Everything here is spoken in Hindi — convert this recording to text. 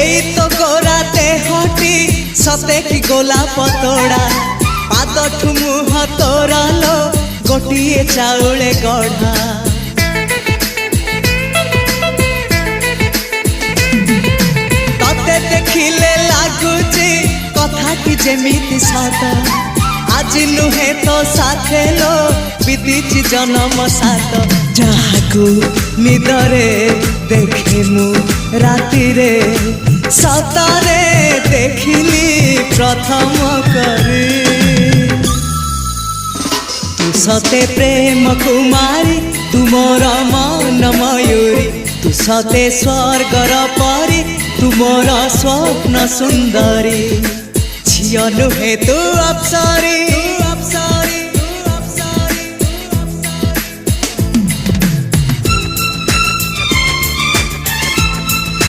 एई तो गोरा देहटी सते कि गोलाप तोड़ा पाद मुह तोरा लो गोटिए चाउले गढ़ा तते देखिले लागुची कथाटी जेमिति सत आज नुहे तो साथे लो बीतीची जन्म सात जहाकू निदरे देखे मु राति रे सतरे देखिली प्रथम करी तू सते प्रेम कुमारी तू मोर मन मयूरी तू सते स्वर्गर परी तू मोर स्वप्न सुंदरी झियो नुहे तू अप्सरी।